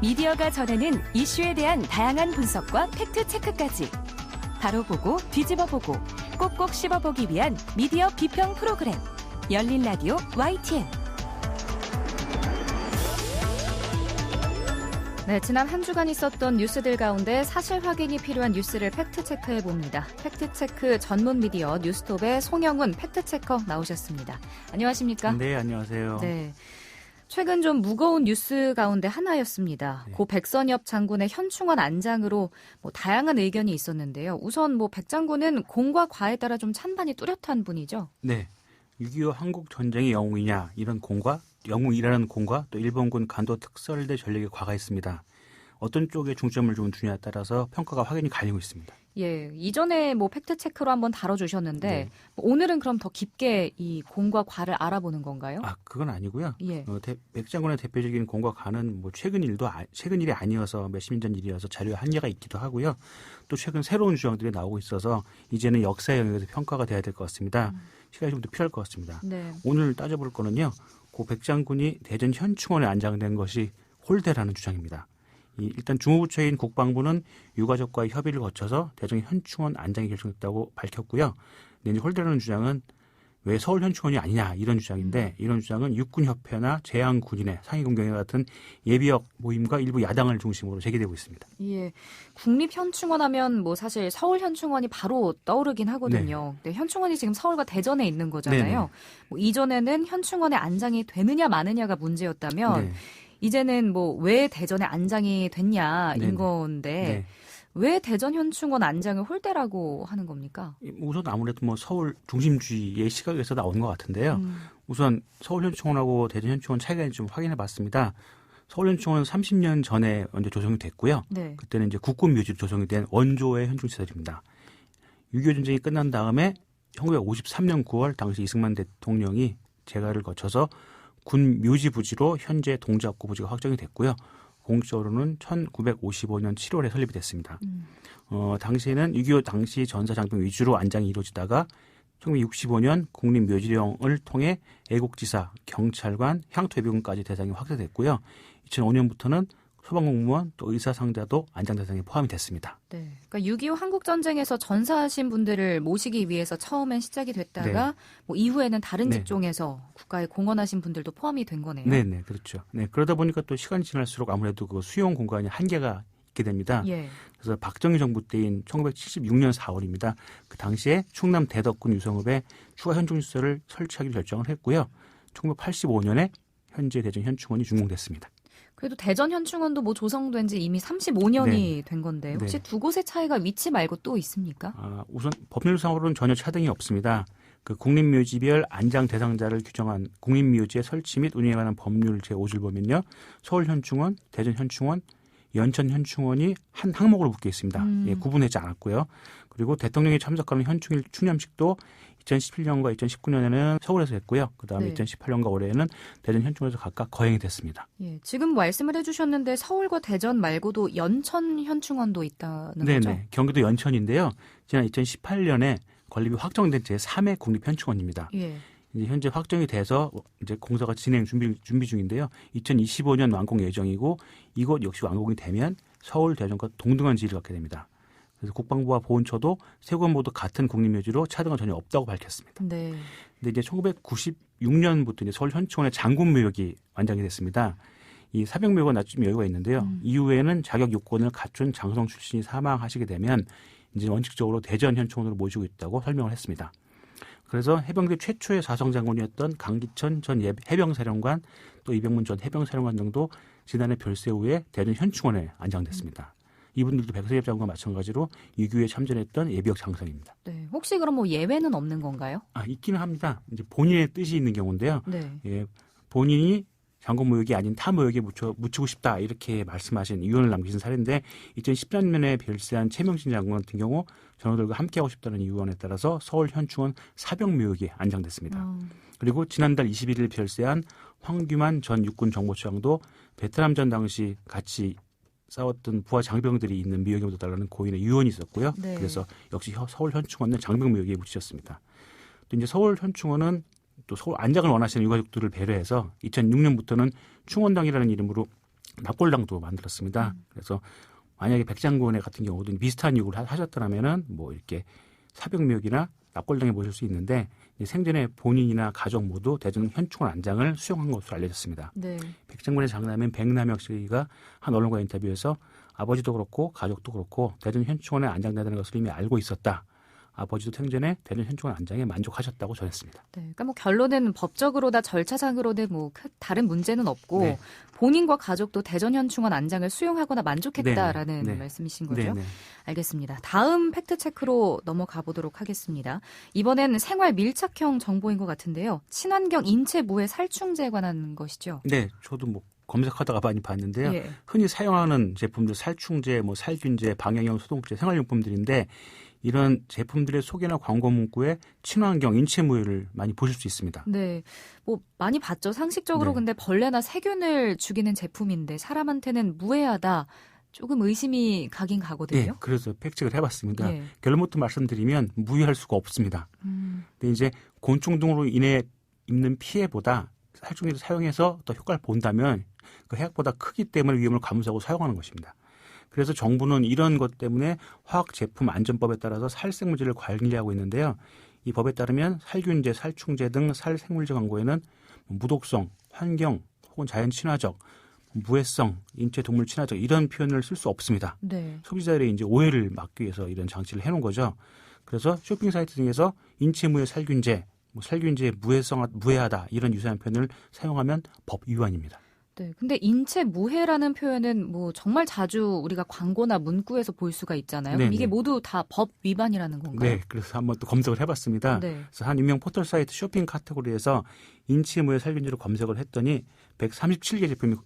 미디어가 전하는 이슈에 대한 다양한 분석과 팩트체크까지 바로 보고 뒤집어 보고 꼭꼭 씹어보기 위한 미디어 비평 프로그램 열린 라디오 YTN. 네, 지난 한 주간 있었던 뉴스들 가운데 사실 확인이 필요한 뉴스를 팩트체크해봅니다. 팩트체크 전문 미디어 뉴스톱의 송영훈 팩트체커 나오셨습니다. 안녕하십니까? 네, 안녕하세요. 네. 최근 좀 무거운 뉴스 가운데 하나였습니다. 네. 고 백선엽 장군의 현충원 안장으로 다양한 의견이 있었는데요. 우선 백 장군은 공과 과에 따라 좀 찬반이 뚜렷한 분이죠. 네, 6.25 한국 전쟁의 영웅이냐 이런 공과 영웅이라는 공과 또 일본군 간도 특설대 전력의 과가 있습니다. 어떤 쪽에 중점을 좀 두냐에 따라서 평가가 확연히 갈리고 있습니다. 예, 이전에 팩트체크로 한번 다뤄주셨는데 네. 오늘은 그럼 더 깊게 이 공과 과를 알아보는 건가요? 그건 아니고요. 예. 백 장군의 대표적인 공과 과는 최근 일이 아니어서 몇십 년 전 일이어서 자료에 한계가 있기도 하고요. 또 최근 새로운 주장들이 나오고 있어서 이제는 역사의 영역에서 평가가 돼야 될 것 같습니다. 시간이 좀 더 필요할 것 같습니다. 네. 오늘 따져볼 거는요. 고 백 장군이 대전 현충원에 안장된 것이 홀대라는 주장입니다. 일단 주무부처인 국방부는 유가족과의 협의를 거쳐서 대전 현충원 안장이 결정됐다고 밝혔고요. 근데 홀대라는 주장은 왜 서울 현충원이 아니냐 이런 주장인데 이런 주장은 육군협회나 제한군인회, 상위군경회 같은 예비역 모임과 일부 야당을 중심으로 제기되고 있습니다. 예, 국립현충원 하면 사실 서울 현충원이 바로 떠오르긴 하거든요. 네. 현충원이 지금 서울과 대전에 있는 거잖아요. 이전에는 현충원에 안장이 되느냐 마느냐가 문제였다면 네. 이제는 왜 대전에 안장이 됐냐인 네네. 건데 네. 왜 대전 현충원 안장을 홀대라고 하는 겁니까? 우선 아무래도 서울 중심주의의 시각에서 나온 것 같은데요. 우선 서울 현충원하고 대전 현충원 차이가 좀 확인해 봤습니다. 서울 현충원은 30년 전에 먼저 조성이 됐고요. 네. 그때는 이제 국군묘지로 조성이 된 원조의 현충시설입니다. 6.25 전쟁이 끝난 다음에 1953년 9월 당시 이승만 대통령이 재가를 거쳐서 군 묘지 부지로 현재 동작구 부지가 확정이 됐고요. 공식적으로는 1955년 7월에 설립이 됐습니다. 당시에는 6.25 당시 전사장병 위주로 안장이 이루어지다가 1965년 국립묘지령을 통해 애국지사, 경찰관, 향토예비군까지 대상이 확대됐고요. 2005년부터는 소방공무원 또 의사상자도 안장 대상에 포함이 됐습니다. 네, 그러니까 6.25 한국전쟁에서 전사하신 분들을 모시기 위해서 처음엔 시작이 됐다가 이후에는 다른 직종에서 국가에 공헌하신 분들도 포함이 된 거네요. 네, 그렇죠. 네, 그러다 보니까 또 시간이 지날수록 아무래도 그 수용 공간이 한계가 있게 됩니다. 예. 그래서 박정희 정부 때인 1976년 4월입니다. 그 당시에 충남 대덕군 유성읍에 추가 현충시설을 설치하기로 결정을 했고요. 1985년에 현재 대전 현충원이 준공됐습니다. 그래도 대전 현충원도 조성된 지 이미 35년이 된 건데 혹시 두 곳의 차이가 위치 말고 또 있습니까? 우선 법률상으로는 전혀 차등이 없습니다. 그 국립묘지별 안장 대상자를 규정한 국립묘지의 설치 및 운영에 관한 법률 제5조를 보면요. 서울현충원, 대전현충원, 연천현충원이 한 항목으로 묶여 있습니다. 구분하지 않았고요. 그리고 대통령이 참석하는 현충일 추념식도 2017년과 2019년에는 서울에서 했고요. 그다음에 2018년과 올해에는 대전 현충원에서 각각 거행이 됐습니다. 예, 지금 말씀을 해주셨는데 서울과 대전 말고도 연천 현충원도 있다는 거죠? 네, 경기도 연천인데요. 지난 2018년에 건립이 확정된 제3회 국립현충원입니다. 예. 이제 현재 확정이 돼서 이제 공사가 준비 중인데요. 2025년 완공 예정이고 이곳 역시 완공이 되면 서울, 대전과 동등한 지위를 갖게 됩니다. 그래서 국방부와 보훈처도 세 곳 모두 같은 국립묘지로 차등은 전혀 없다고 밝혔습니다. 네. 근데 이제 1996년부터 이제 서울 현충원의 장군묘역이 완장이 됐습니다. 이 사병묘역은 낮춤 여유가 있는데요. 이후에는 자격 요건을 갖춘 장성 출신이 사망하시게 되면 이제 원칙적으로 대전 현충원으로 모시고 있다고 설명을 했습니다. 그래서 해병대 최초의 사성 장군이었던 강기천 전 해병사령관 또 이병문 전 해병사령관 등도 지난해 별세 후에 대전 현충원에 안장됐습니다. 이분들도 백선엽 장군과 마찬가지로 6.25에 참전했던 예비역 장성입니다. 네, 혹시 그럼 예외는 없는 건가요? 있기는 합니다. 이제 본인의 뜻이 있는 경우인데요. 네. 예, 본인이 장군무역이 아닌 타무역에 묻히고 싶다 이렇게 말씀하신 유언을 남기신 사례인데 2013년에 별세한 최명신 장군 같은 경우 전우들과 함께하고 싶다는 유언에 따라서 서울 현충원 사병묘역에 안장됐습니다. 그리고 지난달 21일 별세한 황규만 전 육군정보처장도 베트남전 당시 같이 싸웠던 부하 장병들이 있는 묘역에 묻어달라는 고인의 유언이 있었고요. 네. 그래서 역시 서울 현충원은 장병묘역에 묻히셨습니다. 또 이제 서울 현충원은 또 서울 안장을 원하시는 유가족들을 배려해서 2006년부터는 충원당이라는 이름으로 납골당도 만들었습니다. 그래서 만약에 백장군의 같은 경우도 비슷한 요구를 하셨더라면은 뭐 이렇게 사병묘역이나 납골당에 모실 수 있는데 생전에 본인이나 가족 모두 대전 현충원 안장을 수용한 것으로 알려졌습니다. 네. 백장군의 장남인 백남혁 씨가 한 언론과 인터뷰에서 아버지도 그렇고 가족도 그렇고 대전 현충원에 안장된다는 것을 이미 알고 있었다. 아버지도 생전에 대전 현충원 안장에 만족하셨다고 전했습니다. 네, 그러니까 뭐 결론은 법적으로나 절차상으로는 뭐 다른 문제는 없고 네. 본인과 가족도 대전 현충원 안장을 수용하거나 만족했다라는 네. 말씀이신 거죠? 네. 알겠습니다. 다음 팩트 체크로 넘어가 보도록 하겠습니다. 이번엔 생활 밀착형 정보인 것 같은데요. 친환경 인체 무해 살충제에 관한 것이죠. 네, 저도 뭐 검색하다가 많이 봤는데요. 예. 흔히 사용하는 제품들 살충제, 뭐 살균제, 방향형 소독제, 생활용품들인데 이런 제품들의 소개나 광고 문구에 친환경 인체 무해를 많이 보실 수 있습니다. 네, 뭐 많이 봤죠. 상식적으로 네. 근데 벌레나 세균을 죽이는 제품인데 사람한테는 무해하다. 조금 의심이 가긴 가거든요. 네, 그래서 팩트를 해봤습니다. 예. 결론부터 말씀드리면 무해할 수가 없습니다. 근데 이제 곤충 등으로 인해 입는 피해보다 살충제를 사용해서 더 효과를 본다면 그 해악보다 크기 때문에 위험을 감수하고 사용하는 것입니다. 그래서 정부는 이런 것 때문에 화학제품안전법에 따라서 살생물제를 관리하고 있는데요. 이 법에 따르면 살균제, 살충제 등 살생물제 광고에는 무독성, 환경 혹은 자연 친화적, 무해성, 인체 동물 친화적 이런 표현을 쓸 수 없습니다. 네. 소비자들의 이제 오해를 막기 위해서 이런 장치를 해놓은 거죠. 그래서 쇼핑 사이트 등에서 인체 무해 살균제, 살균제 무해하다 이런 유사한 표현을 사용하면 법 위반입니다. 네. 근데 인체 무해라는 표현은 뭐 정말 자주 우리가 광고나 문구에서 볼 수가 있잖아요. 네네. 이게 모두 다 법 위반이라는 건가요? 네, 그래서 한번 또 검색을 해봤습니다. 네. 그래서 한 유명 포털 사이트 쇼핑 카테고리에서 인체 무해 살균제로 검색을 했더니 137개 제품이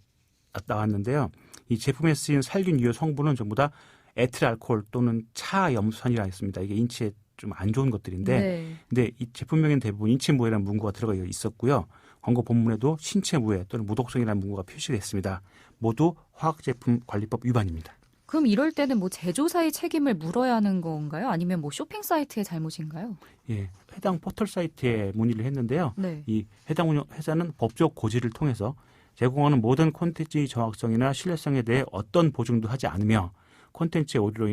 나왔는데요. 이 제품에 쓰인 살균 유효 성분은 전부 다 에틸 알코올 또는 차 염산이라 했습니다. 이게 인체에 좀 안 좋은 것들인데, 네. 근데 이 제품명엔 대부분 인체 무해라는 문구가 들어가 있었고요. 광고 본문에도 신체 무해 또는 무독성이라는 문구가 표시가 됐습니다. 모두 화학제품관리법 위반입니다. 그럼 이럴 때는 뭐 제조사의 책임을 물어야 하는 건가요? 아니면 뭐 쇼핑 사이트의 잘못인가요? 예, 해당 포털 사이트에 문의를 했는데요. 네. 이 해당 회사는 법적 고지를 통해서 제공하는 모든 콘텐츠의 정확성이나 신뢰성에 대해 어떤 보증도 하지 않으며 콘텐츠의 오류로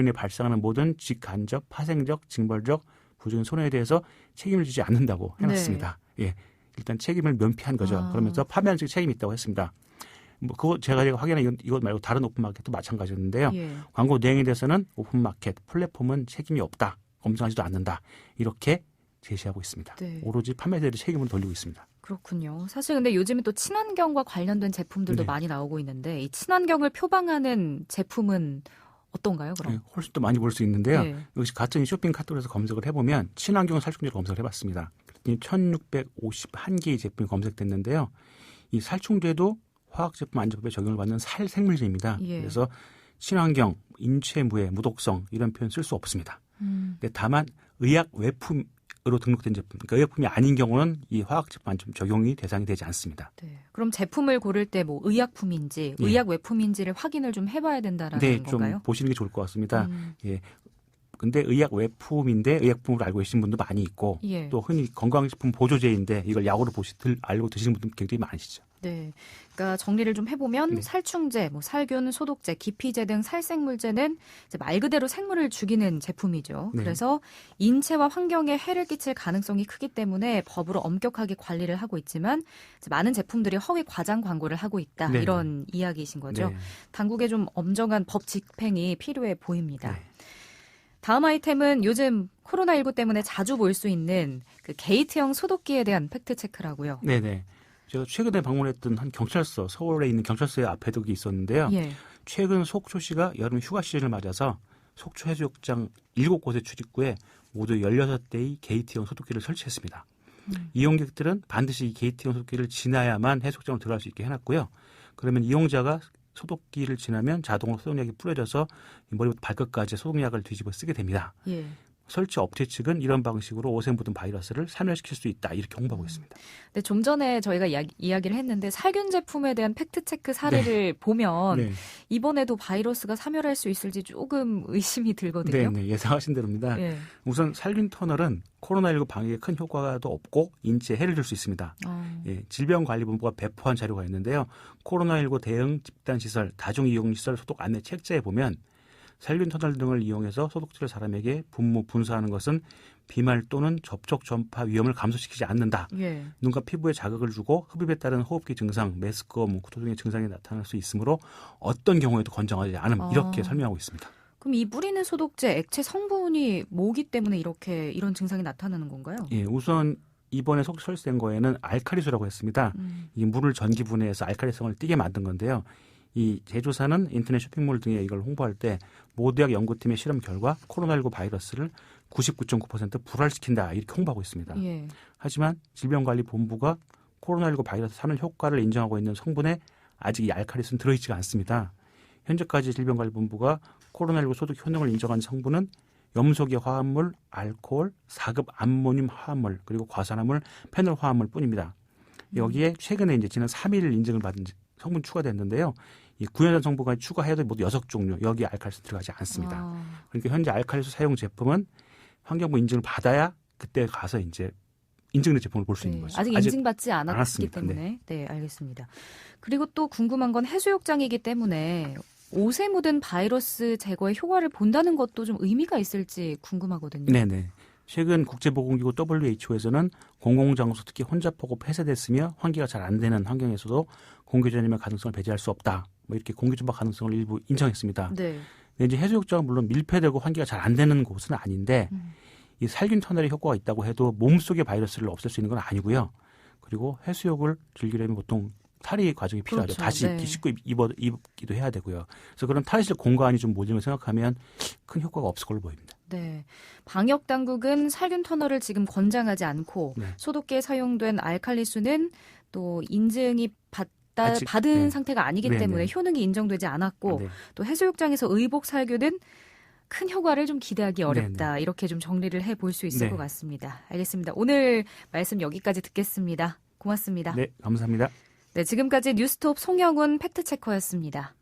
인해 발생하는 모든 직간접, 파생적, 징벌적, 부적인 손해에 대해서 책임을 지지 않는다고 해놨습니다. 네. 예, 일단 책임을 면피한 거죠. 그러면서 판매하는 측 책임이 있다고 했습니다. 뭐 그거 제가 확인한 이것 말고 다른 오픈마켓도 마찬가지였는데요. 예. 광고 내용에 대해서는 오픈마켓, 플랫폼은 책임이 없다, 검증하지도 않는다 이렇게 제시하고 있습니다. 네. 오로지 판매자들의 책임을 돌리고 있습니다. 그렇군요. 사실 근데 요즘에 또 친환경과 관련된 제품들도 네. 많이 나오고 있는데 이 친환경을 표방하는 제품은 어떤가요, 그럼? 네, 훨씬 더 많이 볼 수 있는데요. 네. 역시 같은 쇼핑 카테고리에서 검색을 해보면 친환경 살충제를 검색을 해봤습니다. 그랬더니 1651개의 제품이 검색됐는데요. 이 살충제도 화학제품 안전법에 적용을 받는 살생물제입니다. 예. 그래서 친환경, 인체 무해, 무독성 이런 표현 쓸 수 없습니다. 근데 다만 의약 외품으로 등록된 제품, 그러니까 의약품이 아닌 경우는 이 화학제품 안전법 적용이 대상이 되지 않습니다. 네. 그럼 제품을 고를 때 뭐 의약품인지 예. 의약 외품인지를 확인을 좀 해봐야 된다라는 네, 건가요? 좀 보시는 게 좋을 것 같습니다. 예. 근데 의약 외품인데 의약품으로 알고 계신 분도 많이 있고 예. 또 흔히 건강식품 보조제인데 이걸 약으로 알고 드시는 분들 굉장히 많으시죠. 네. 그러니까 정리를 좀 해보면 네. 살충제, 뭐 살균, 소독제, 기피제 등 살생물제는 이제 말 그대로 생물을 죽이는 제품이죠. 네. 그래서 인체와 환경에 해를 끼칠 가능성이 크기 때문에 법으로 엄격하게 관리를 하고 있지만 이제 많은 제품들이 허위 과장 광고를 하고 있다. 네. 이런 이야기이신 거죠. 네. 당국의 좀 엄정한 법 집행이 필요해 보입니다. 네. 다음 아이템은 요즘 코로나19 때문에 자주 볼 수 있는 그 게이트형 소독기에 대한 팩트 체크라고요. 네네. 제가 최근에 방문했던 한 경찰서, 서울에 있는 경찰서의 앞에도 있었는데요. 예. 최근 속초시가 여름 휴가 시즌을 맞아서 속초 해수욕장 7곳의 출입구에 모두 16대의 게이트형 소독기를 설치했습니다. 이용객들은 반드시 이 게이트형 소독기를 지나야만 해수욕장으로 들어갈 수 있게 해놨고요. 그러면 이용자가 소독기를 지나면 자동으로 소독약이 뿌려져서 머리부터 발끝까지 소독약을 뒤집어 쓰게 됩니다. 예. 설치 업체 측은 이런 방식으로 오색 묻은 바이러스를 사멸시킬 수 있다 이렇게 홍보하고 있습니다. 네, 좀 전에 저희가 이야기를 했는데 살균 제품에 대한 팩트체크 사례를 보면 이번에도 바이러스가 사멸할 수 있을지 조금 의심이 들거든요. 네, 예상하신 대로입니다. 우선 살균 터널은 코로나19 방역에 큰 효과도 없고 인체에 해를 줄 수 있습니다. 질병관리본부가 배포한 자료가 있는데요. 코로나19 대응 집단시설, 다중이용시설 소독 안내 책자에 보면 살균 터널 등을 이용해서 소독제를 사람에게 분무, 분사하는 것은 비말 또는 접촉 전파 위험을 감소시키지 않는다. 눈과 피부에 자극을 주고 흡입에 따른 호흡기 증상, 메스꺼움, 구토 등의 증상이 나타날 수 있으므로 어떤 경우에도 권장하지 않음 이렇게 설명하고 있습니다. 그럼 이 뿌리는 소독제 액체 성분이 뭐기 때문에 이런 증상이 나타나는 건가요? 예, 우선 이번에 설치된 거에는 알칼리수라고 했습니다. 이 물을 전기분해해서 알칼리성을 띠게 만든 건데요. 이 제조사는 인터넷 쇼핑몰 등에 이걸 홍보할 때 모대학 연구팀의 실험 결과 코로나19 바이러스를 99.9% 불활시킨다 이렇게 홍보하고 있습니다. 하지만 질병관리본부가 코로나19 바이러스 사멸 효과를 인정하고 있는 성분에 아직 이 알칼리수는 들어있지가 않습니다. 현재까지 질병관리본부가 코로나19 소독 효능을 인정한 성분은 염소계 화합물, 알코올, 4급 암모늄 화합물, 그리고 과산화물, 페놀 화합물 뿐입니다. 여기에 최근에 이제 지난 3일 인증을 받은 성분 추가됐는데요. 이 구연산 성분까지 추가해도 모두 6종류 여기 알칼리수 들어가지 않습니다. 그러니까 현재 알칼리수 사용 제품은 환경부 인증을 받아야 그때 가서 이제 인증된 제품을 볼 수 있는 거죠. 아직 인증받지 않았기 때문에. 네, 알겠습니다. 그리고 또 궁금한 건 해수욕장이기 때문에 옷에 묻은 바이러스 제거에 효과를 본다는 것도 좀 의미가 있을지 궁금하거든요. 네네. 최근 국제보건기구 WHO에서는 공공장소 특히 혼잡하고 폐쇄됐으며 환기가 잘 안 되는 환경에서도 공기전염의 가능성을 배제할 수 없다. 뭐 이렇게 공기전파 가능성을 일부 인정했습니다. 근데 이제 해수욕장은 물론 밀폐되고 환기가 잘 안 되는 곳은 아닌데 이 살균 터널의 효과가 있다고 해도 몸속의 바이러스를 없앨 수 있는 건 아니고요. 그리고 해수욕을 즐기려면 보통 탈의 과정이 필요하죠. 다시 씻고 입기도 해야 되고요. 그래서 그런 탈의실 공간이 좀 모자란 걸 생각하면 큰 효과가 없을 걸로 보입니다. 네, 방역 당국은 살균 터널을 지금 권장하지 않고 소독기에 사용된 알칼리수는 또 인증이 받은 상태가 아니기 때문에 효능이 인정되지 않았고 또 해수욕장에서 의복 살균은 큰 효과를 좀 기대하기 어렵다. 이렇게 좀 정리를 해볼 수 있을 것 같습니다. 알겠습니다. 오늘 말씀 여기까지 듣겠습니다. 고맙습니다. 네, 감사합니다. 네, 지금까지 뉴스톱 송영훈 팩트체커였습니다.